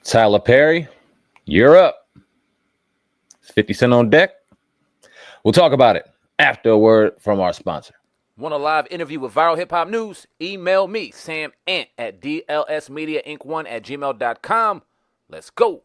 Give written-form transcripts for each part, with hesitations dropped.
Tyler Perry, you're up. 50 Cent on deck. We'll talk about it after a word from our sponsor. Want a live interview with Viral Hip Hop News? Email me, Sam Ant, at dlsmediainc1@gmail.com. Let's go.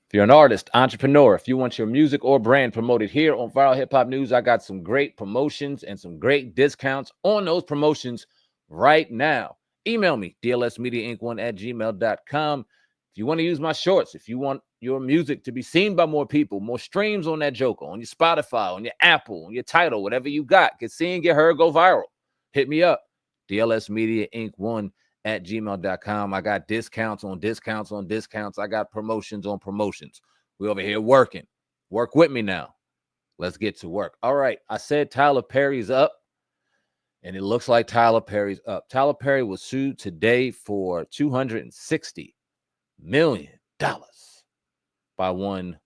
If you're an artist, entrepreneur, if you want your music or brand promoted here on Viral Hip Hop News, I got some great promotions and some great discounts on those promotions right now. Email me, dlsmediainc1@gmail.com. If you want to use my shorts, if you want your music to be seen by more people, more streams on that joker, on your Spotify, on your Apple, on your Tidal, whatever you got, get seen, get heard, go viral. Hit me up, dlsmediainc1@gmail.com. I got discounts on discounts on discounts. I got promotions on promotions. We over here working. Work with me now. Let's get to work. All right. I said Tyler Perry's up, and it looks like Tyler Perry's up. Tyler Perry was sued today for $260 million by one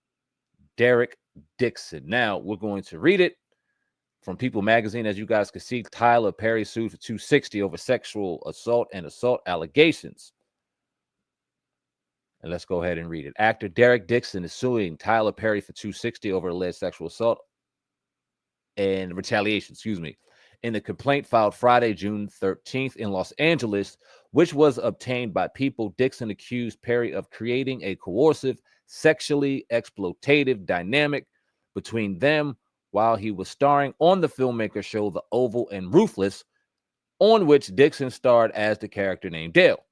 Derek Dixon. Now, we're going to read it from People Magazine. As you guys can see, Tyler Perry sued for $260 over sexual assault and assault allegations. And let's go ahead and read it. Actor Derek Dixon is suing Tyler Perry for $260 over alleged sexual assault and retaliation, in the complaint filed Friday, June 13th in Los Angeles, which was obtained by People. Dixon accused Perry of creating a coercive, sexually exploitative dynamic between them while he was starring on the filmmaker show The Oval and Ruthless, on which Dixon starred as the character named Dale.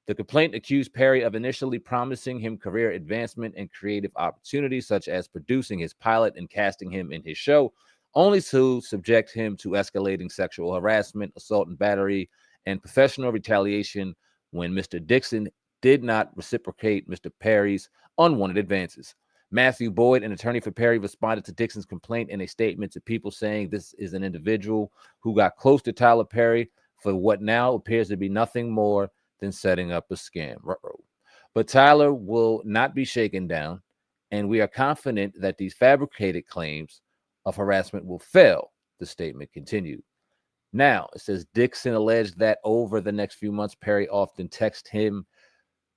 The complaint accused Perry of initially promising him career advancement and creative opportunities, such as producing his pilot and casting him in his show, only to subject him to escalating sexual harassment, assault and battery, and professional retaliation when Mr. Dixon did not reciprocate Mr. Perry's unwanted advances. Matthew Boyd, an attorney for Perry, responded to Dixon's complaint in a statement to People, saying this is an individual who got close to Tyler Perry for what now appears to be nothing more than setting up a scam. But Tyler will not be shaken down, and we are confident that these fabricated claims of harassment will fail, the statement continued. Now, it says Dixon alleged that over the next few months, Perry often texted him,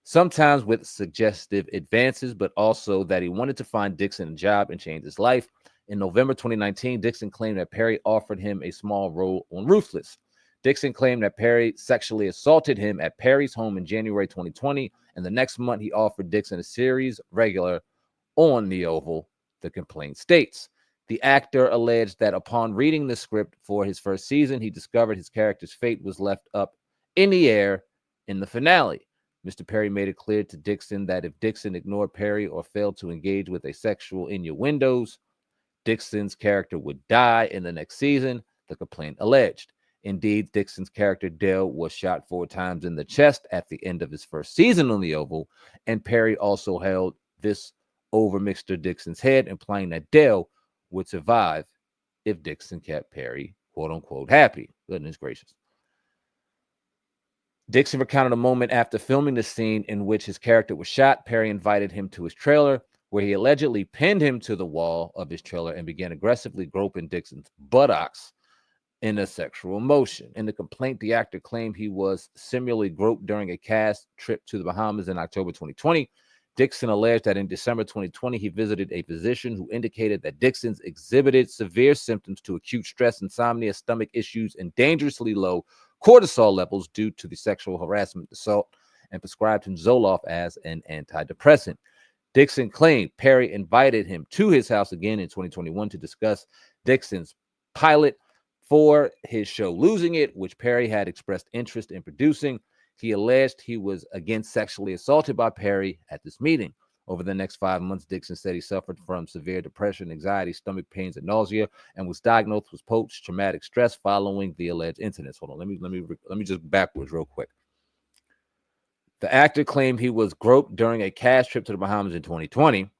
sometimes with suggestive advances, but also that he wanted to find Dixon a job and change his life. In November 2019, Dixon claimed that Perry offered him a small role on Ruthless. Dixon claimed that Perry sexually assaulted him at Perry's home in January 2020, and the next month he offered Dixon a series regular on The Oval, the complaint states. The actor alleged that upon reading the script for his first season, he discovered his character's fate was left up in the air in the finale. Mr. Perry made it clear to Dixon that if Dixon ignored Perry or failed to engage with a sexual innuendos, Dixon's character would die in the next season, the complaint alleged. Indeed, Dixon's character Dale was shot 4 times in the chest at the end of his first season on The Oval, and Perry also held this over Mr. Dixon's head, implying that Dale would survive if Dixon kept Perry, quote unquote, happy. Goodness gracious. Dixon recounted a moment after filming the scene in which his character was shot. Perry invited him to his trailer, where he allegedly pinned him to the wall of his trailer and began aggressively groping Dixon's buttocks in a sexual motion. In the complaint, the actor claimed he was similarly groped during a cast trip to the Bahamas in October 2020. Dixon alleged that in December 2020, he visited a physician who indicated that Dixon's exhibited severe symptoms to acute stress, insomnia, stomach issues, and dangerously low cortisol levels due to the sexual harassment assault, and prescribed him Zoloft as an antidepressant. Dixon claimed Perry invited him to his house again in 2021 to discuss Dixon's pilot for his show Losing It, which Perry had expressed interest in producing. He alleged he was again sexually assaulted by Perry at this meeting. Over the next 5 months, Dixon said he suffered from severe depression, anxiety, stomach pains, and nausea, and was diagnosed with post-traumatic stress following the alleged incidents. Hold on, let me just backwards real quick. The actor claimed he was groped during a cast trip to the Bahamas in 2020.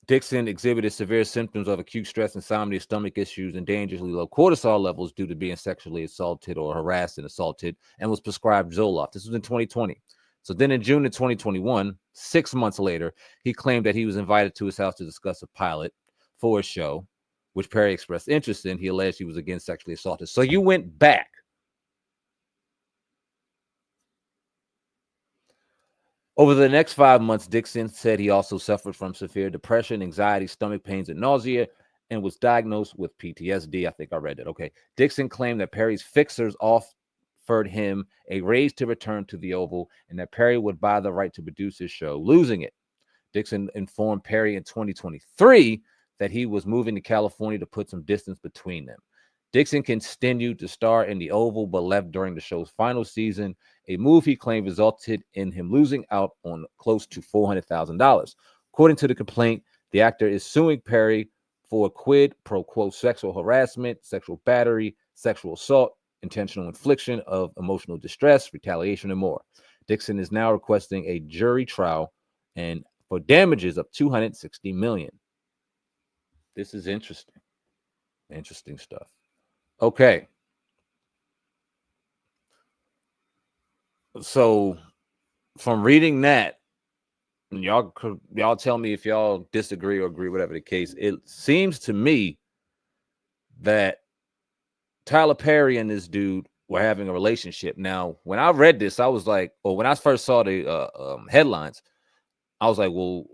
Dixon exhibited severe symptoms of acute stress, insomnia, stomach issues, and dangerously low cortisol levels due to being sexually assaulted or harassed and assaulted, and was prescribed Zoloft. This was in 2020. So then in June of 2021, 6 months later, he claimed that he was invited to his house to discuss a pilot for a show, which Perry expressed interest in. He alleged he was again sexually assaulted. So you went back Over the next 5 months, Dixon said he also suffered from severe depression, anxiety, stomach pains, and nausea, and was diagnosed with PTSD. I think I read that. Okay. Dixon claimed that Perry's fixers offered him a raise to return to the Oval and that Perry would buy the right to produce his show, losing it. Dixon informed Perry in 2023 that he was moving to California to put some distance between them. Dixon continued to star in the Oval, but left during the show's final season, a move he claimed resulted in him losing out on close to $400,000. According to the complaint, the actor is suing Perry for quid pro quo sexual harassment, sexual battery, sexual assault, intentional infliction of emotional distress, retaliation, and more. Dixon is now requesting a jury trial and for damages of $260 million. This is interesting. Interesting stuff. Okay. So from reading that, and y'all tell me if y'all disagree or agree, whatever the case, it seems to me that Tyler Perry and this dude were having a relationship. Now, when I read this, I was like, or when I first saw the headlines, I was like, well,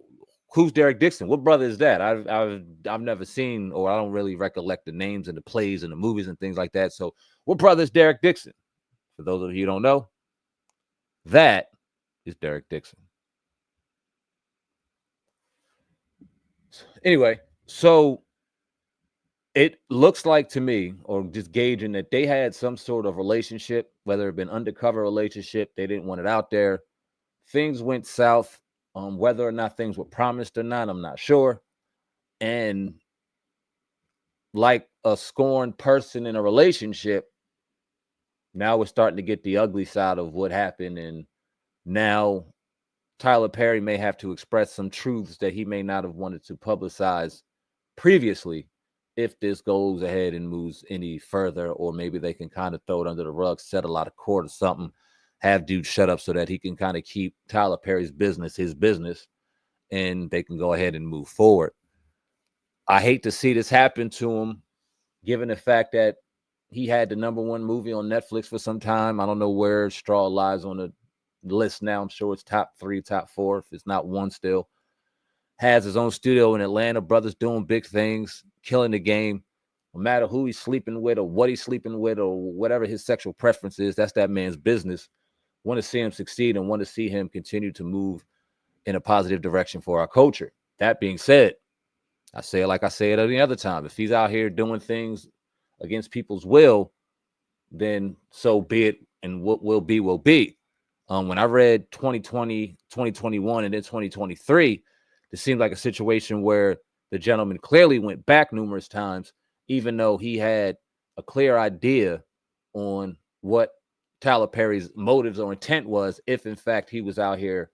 who's Derek Dixon? What brother is that? I've never seen, or I don't really recollect the names and the plays and the movies and things like that. So, what brother is Derek Dixon? For those of you who don't know, that is Derek Dixon. Anyway, so it looks like to me, or just gauging that they had some sort of relationship, whether it been undercover relationship, they didn't want it out there. Things went south. Whether or not things were promised or not, I'm not sure. And like a scorned person in a relationship, now we're starting to get the ugly side of what happened. And now Tyler Perry may have to express some truths that he may not have wanted to publicize previously if this goes ahead and moves any further, or maybe they can kind of throw it under the rug, settle out of court or something, have dude shut up so that he can kind of keep Tyler Perry's business his business, and they can go ahead and move forward. I hate to see this happen to him, given the fact that he had the #1 movie on Netflix for some time. I don't know where Straw lies on the list now. I'm sure it's top 3, top 4, if it's not 1 still. Has his own studio in Atlanta. Brothers doing big things, killing the game. No matter who he's sleeping with or what he's sleeping with or whatever his sexual preference is, that's that man's business. Want to see him succeed and want to see him continue to move in a positive direction for our culture. That being said, I say it like I say it any other time. If he's out here doing things against people's will, then so be it. And what will be, will be. When I read 2020, 2021, and then 2023, it seemed like a situation where the gentleman clearly went back numerous times, even though he had a clear idea on what Tyler Perry's motives or intent was, if in fact he was out here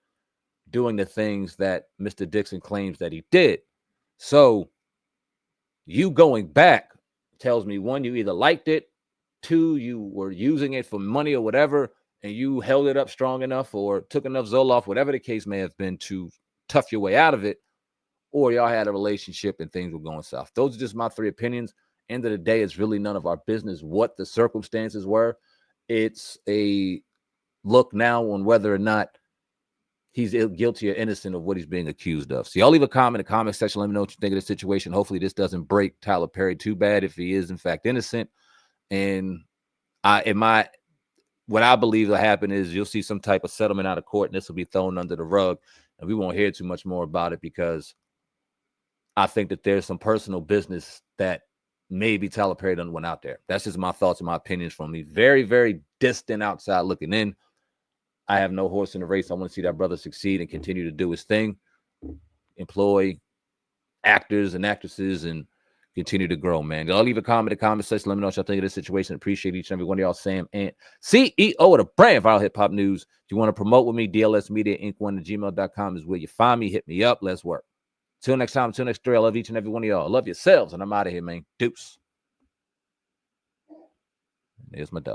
doing the things that Mr. Dixon claims that he did. So you going back tells me, 1, you either liked it, 2, you were using it for money or whatever, and you held it up strong enough or took enough Zoloft, whatever the case may have been, to tough your way out of it, or y'all had a relationship and things were going south. Those are just my 3 opinions. End of the day, it's really none of our business what the circumstances were. It's a look now on whether or not he's guilty or innocent of what he's being accused of. So y'all leave a comment in the comment section. Let me know what you think of the situation. Hopefully this doesn't break Tyler Perry too bad if he is in fact innocent. And what I believe will happen is you'll see some type of settlement out of court, and this will be thrown under the rug, and we won't hear too much more about it, because I think that there's some personal business that maybe Tyler Perry done went out there. That's just my thoughts and my opinions from me. Very, very distant outside looking in. I have no horse in the race. I want to see that brother succeed and continue to do his thing, employ actors and actresses, and continue to grow, man. Y'all leave a comment in the comment section. Let me know what y'all think of this situation. Appreciate each and every one of y'all. Sam Ant, CEO of the brand Viral Hip Hop News. If you want to promote with me, DLS Media Inc. 1@gmail.com is where you find me. Hit me up. Let's work. Till next time, till next story. I love each and every one of y'all. I love yourselves, and I'm out of here, man. Deuce. There's my dog.